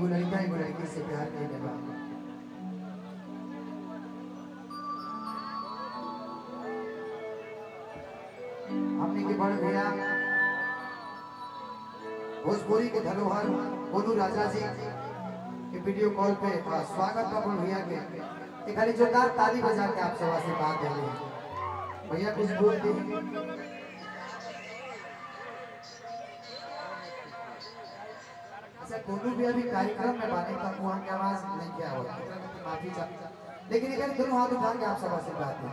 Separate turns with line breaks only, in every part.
एगो लड़की से प्यार कइले बा। हमने के बड़ भैया भोजपुरी के धरोहर गोलू राजा जी के वीडियो कॉल पे स्वागत बा बड़ भैया के। एक खाली जोरदार ताली बजा के आप सब से बात है भैया कुछ बोल दी। अच्छा गोलू भी अभी कार्यक्रम में बाने तक वहां की आवाज नहीं क्या हो माफी चाहता, लेकिन एक दोनों हाथ उठा के आप सब से बात है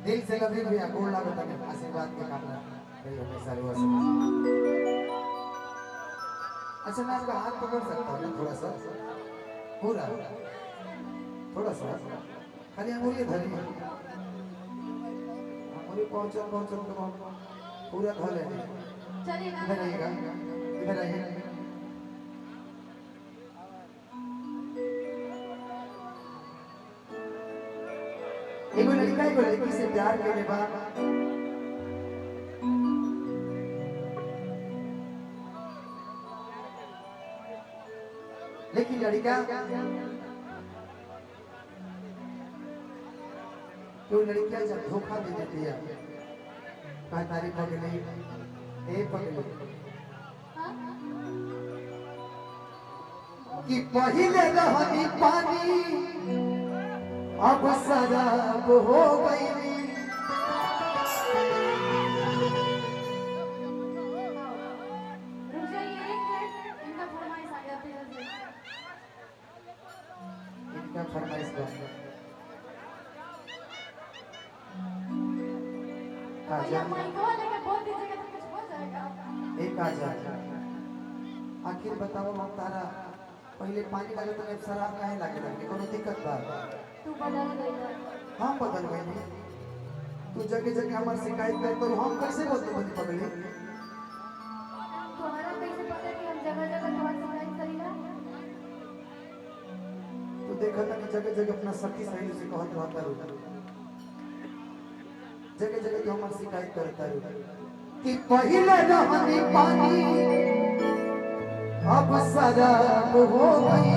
दिल से कभी भी गोल लागो तक आशीर्वाद के कामना रही हमेशा रोज। अच्छा मैं आपका हाथ पकड़ सकता हूँ थोड़ा सा पूरा थोड़ा सा खाली अंगुली धरी अंगुली पहुंचल तो पूरा धर ले। इधर आइएगा इधर आइए। एगो लड़की से प्यार के बाद लेकिन लड़का तो लड़कियां जब धोखा दे देती है तारी पगली ए पगली कि पहले रहनी पानी अब शराब हो गई। इनका फरमाइश आखिर बताओ हम तारा पहले पानी लगे तो शराब काहे लगे कोनो दिक्कत बा?
तू बदल गई।
हम बदल गए तू जगह जगह हमार शिकायत कर तो हम कैसे बोलते बनी पगली?
तुम्हारा कैसे पता कि हम जगह जगह तुम्हारी शिकायत करीला?
तू देखा था कि जगह जगह अपना सखी सहेली से कहत रहता रू जगह जगह तो हमार शिकायत करता रू कि पहले रहनी पानी अब शराब हो गई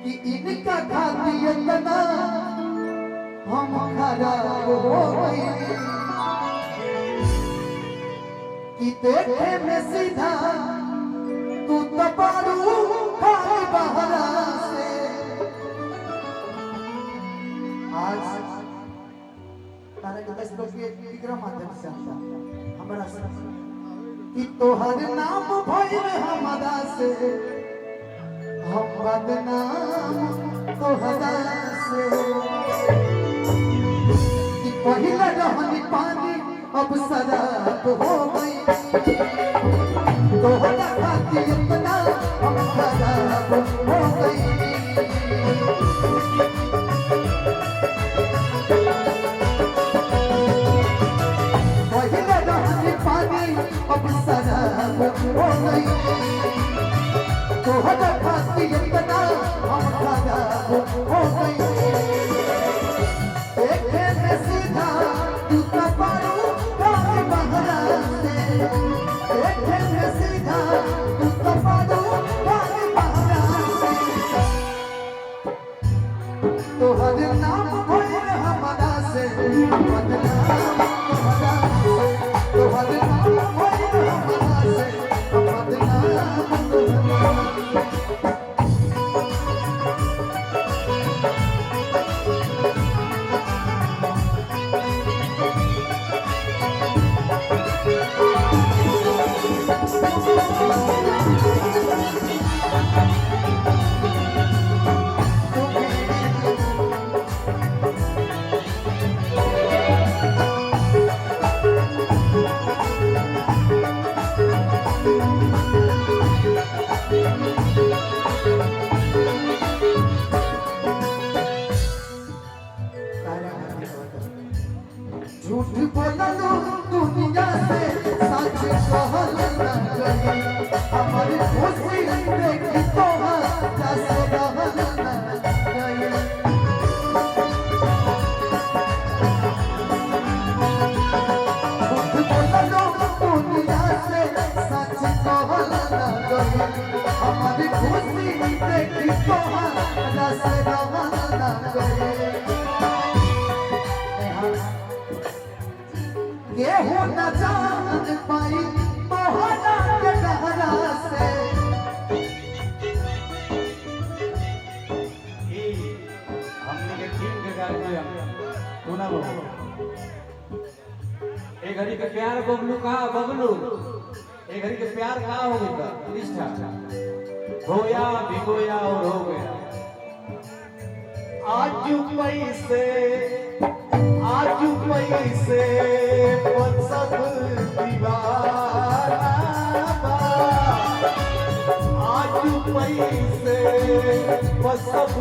कि इनका खाती इतना हम खराब हो गई कि देखे में सीधा तू तो बारू खाली बहरा से। आज तारे के 10 लोग के विक्रम माध्यम से हमारा कि तोहर नाम भइल हमरा से हम बदनाम तोहरा से कि पहले रहनी पानी अब शराब हो गई तोहरा खातिर इतना हम खराब हो गई। अब शराब हो गई तोहरा खातिर इतना हम खराब हो गई। देखे में सीधा तू तो बारू खाली बहरा से देखे में सीधा तू तो बारू खाली बहरा से तोहर नाम भइल हमरा से बदनाम तोहरा तोहर नाम झूठ बोललो दुनिया से सच कहल न गई हमारी खुशी देखी तोहरा से रहल न गई। झूठ बोललो दुनिया से केहू न जान पाई तोहरा के गहरा से
हमने के टीम के गाने सुना वो एक घड़ी के प्यार बबलू कहा बबलू एक घड़ी के प्यार कहा हो गया प्रतिष्ठा होया भिगोया और हो गया आज पैसे सब दीवाना आज पैसे सब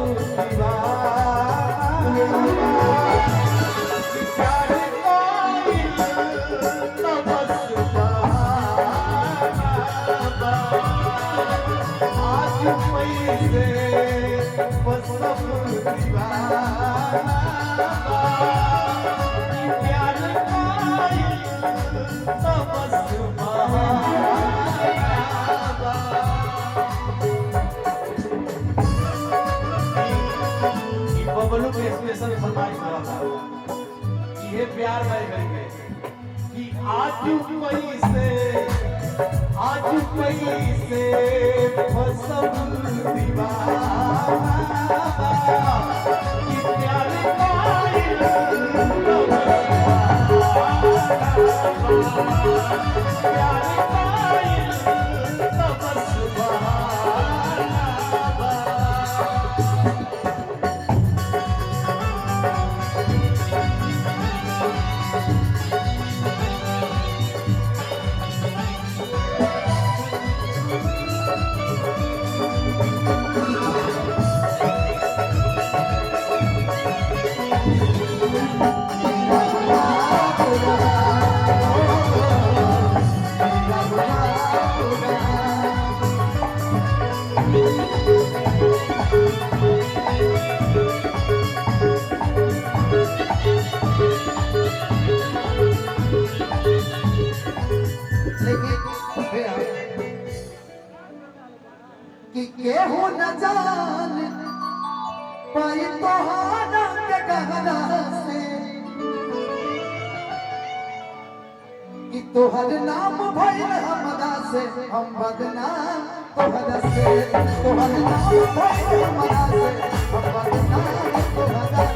बबलू के स्पेशल फरमाइश हुआ था ये प्यार भाई करेंगे कि आज पैसे सब दीवाना कि प्यार
कि केहू न जान पाई तोहरा के गहरा से कि तोहर नाम भइल हमरा से हम बदनाम तोहरा से तोहर नाम भइल हमरा से हम बदनाम तोहरा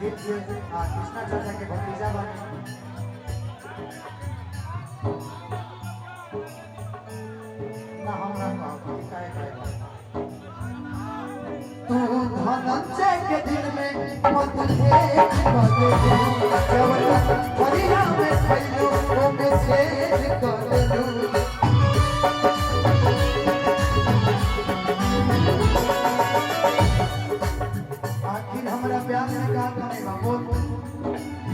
कृष्णा चाचा के भतीजा बने ना हमरा तू धनंजय के दिल में मत भेद कर दे जवना हरिया में पहलो वो में छेद कर दू आखिर हमरा प्यार से का करेगा बोल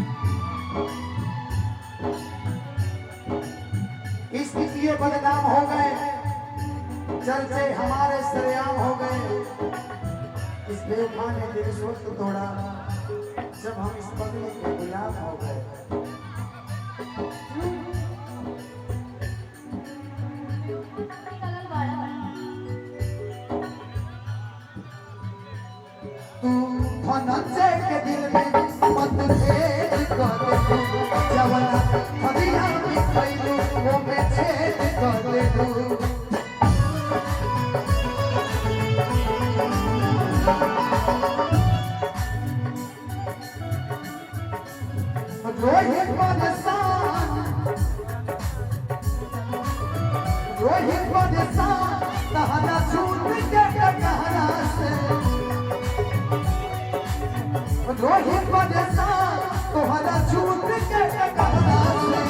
इस किसी बदनाम हो गए चर्चे हमारे सरेआम हो गए इस बेवफा ने दिल सोच तोड़ा जब हम इस बदले के गुलाम हो गए तू धनंजय के दिल में मत भेद कर दे जवना हदिया में पहलू वो में छेद कर दे तू रोहित परेशान कहना छूट के कहना से रोहित परेशान तोहरा छूट के कहना से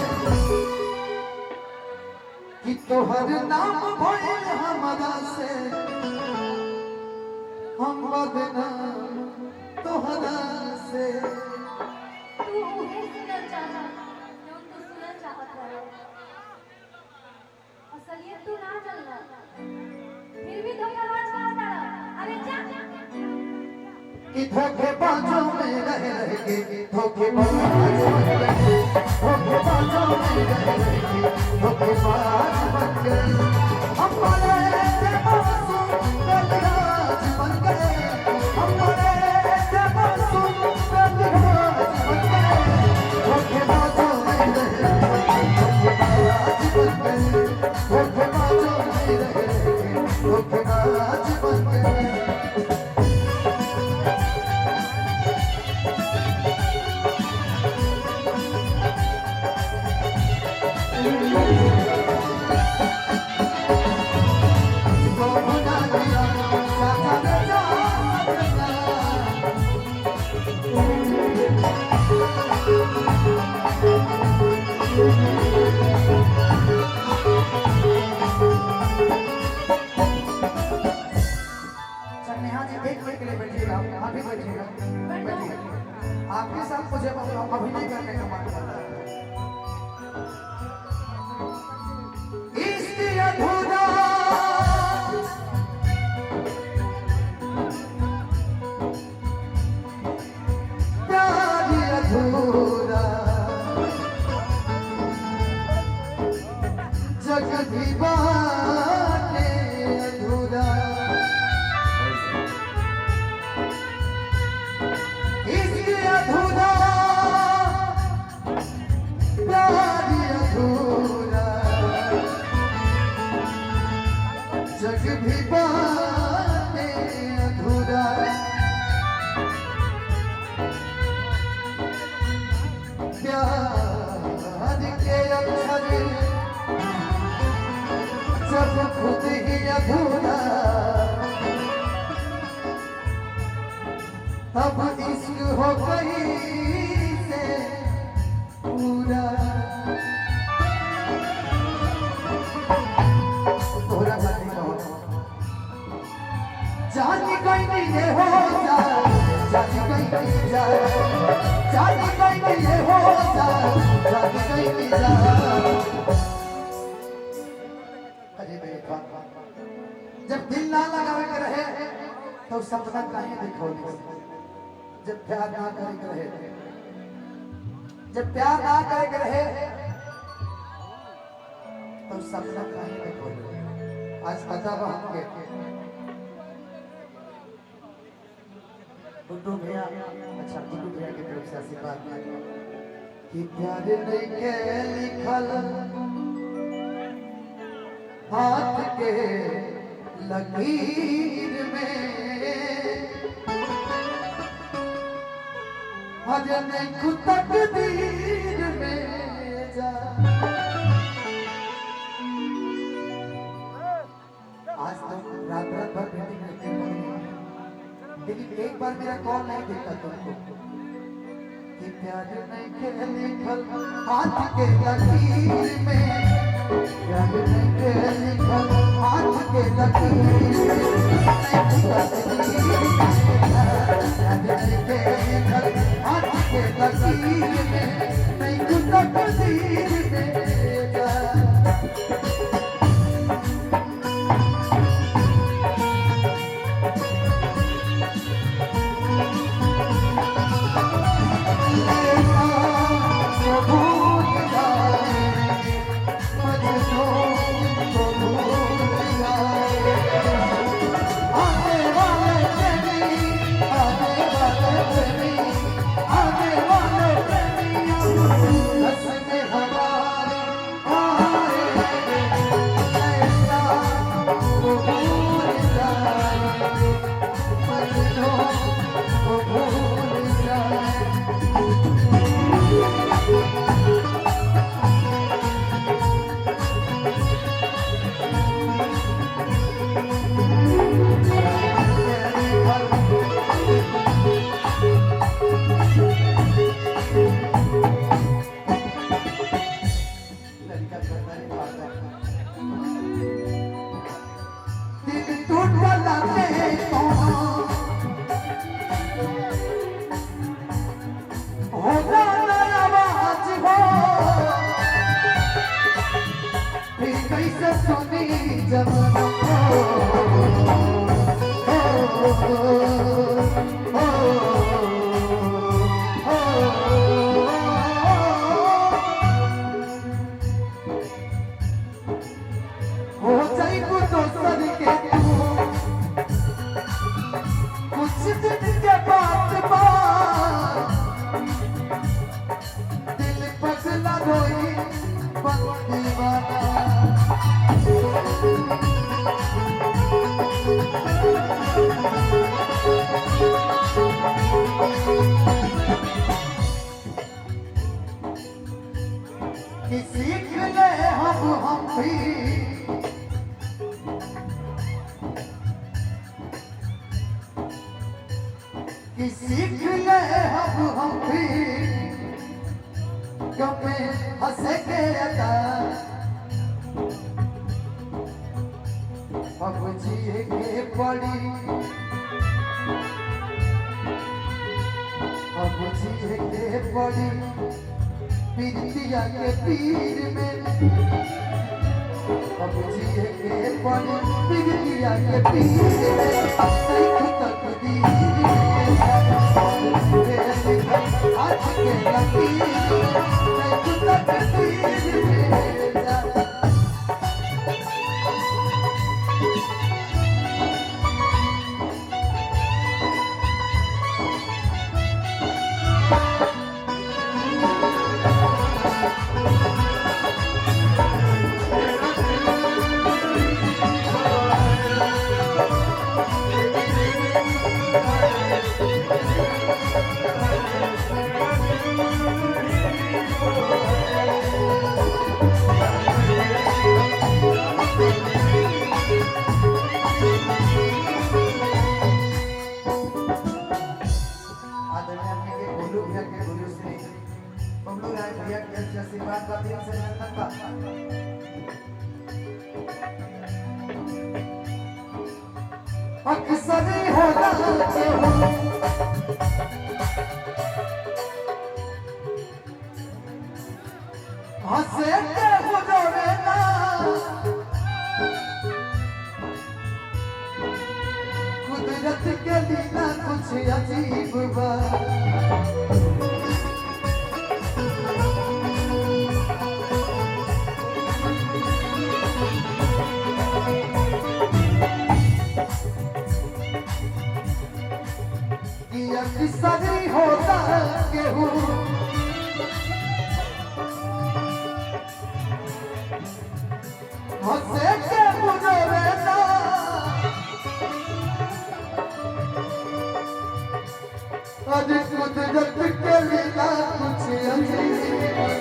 कि तोहर नाम भइल हमरा से हम बदनाम तोहरा से
तू उहे सुनल चाहा जो तू सुनल चाहत रहे। असलियत तू ना जानला, फिर भी धोखेबाज कहता रहा। अरे जा
कि धोखेबाजों में रह के धोखेबाज बन गए, धोखेबाजों में रह के धोखेबाज बन गए। हमारे मासूम गलराज बन गए, हमारे मासूम गलराज बन गए। धोखेबाजों में रह के धोखेबाज बन गए, धोखेबाजों में रह के धोखेबाज बन गए। आपके साथ मुझे अभिनय करने का मन करता है। इश्क अधूरा प्यार अधूरा जग भी बाटे अधूरा। अधूरा प्यार अधूरा जग भी बाटे अधूरा। प्यार के अक्षर जब खुद ही अधूरा तब इश्क हो गई से पूरा। तोरा जाने का जानी गई ये हो जा, जानी गई जा, जानी गई ये हो जा, जानी गई जा। अरे मेरे बाबा जब दिल ना लगावे के रहे तो सपना काहे देखो। जब प्यार ना करे के रहे, जब प्यार ना करे के रहे तो सपना काहे देखो। आज पता बा हमके गुड्डू भैया, अच्छा गुड्डू भैया की तरफ से आशीर्वाद कि प्यार नहीं के लिखल हाथ के लकीर में भजन तकदीर में जा। आज तो रात रात भर मीटिंग करते हैं, लेकिन एक बार मेरा कॉल नहीं देता तुमको कि प्यार नहीं के लिखल हाथ के लकीर में, प्यार नहीं के लिखल हाथ के लकीर में। हाथ के लकीर में नहीं तकदीर में जा। आने वाले कि सीख ले हम भी क्यों में हंसे के अदा अब जिए के पड़ी अब जिए के पड़ी पीरतिया के पीर में अब जिए के पड़ी पीरतिया के पीर में सैख तकदीर आज के लकीर सैख तकदीर में जा आशीर्वाद का दिल से अक्सर होना हंसे के बुझोरे ना कुदरत के लीला कुछ अजीब बा सदी होता केहू हंसे के बुझोरे ना आज कुदरत के लीला कुछ अजीब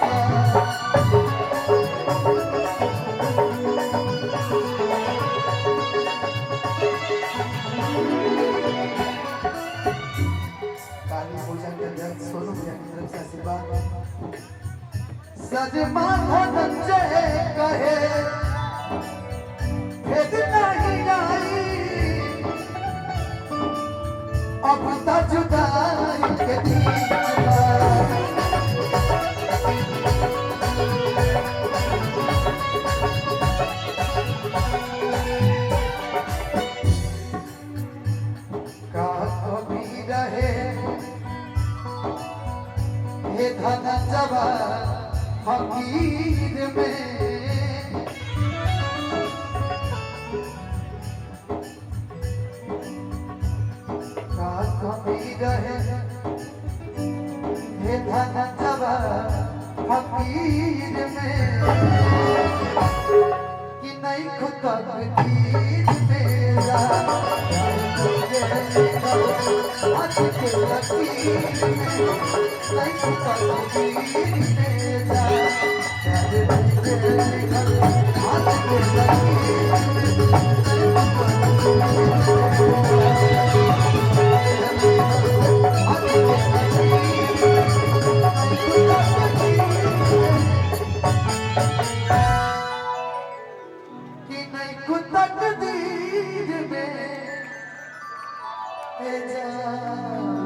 सजमा धनंजय कहे भेद नहीं आई अब त जुदाई के दिन का कभी रहे हे धनंजय फकीर में का कमी रहे हे धनंजय फकीर में कि नहीं खुद तकदीर मेरा आज के लकीर नहीं खुद तकदीर मेरा कि नहीं खुद तकदीर में जा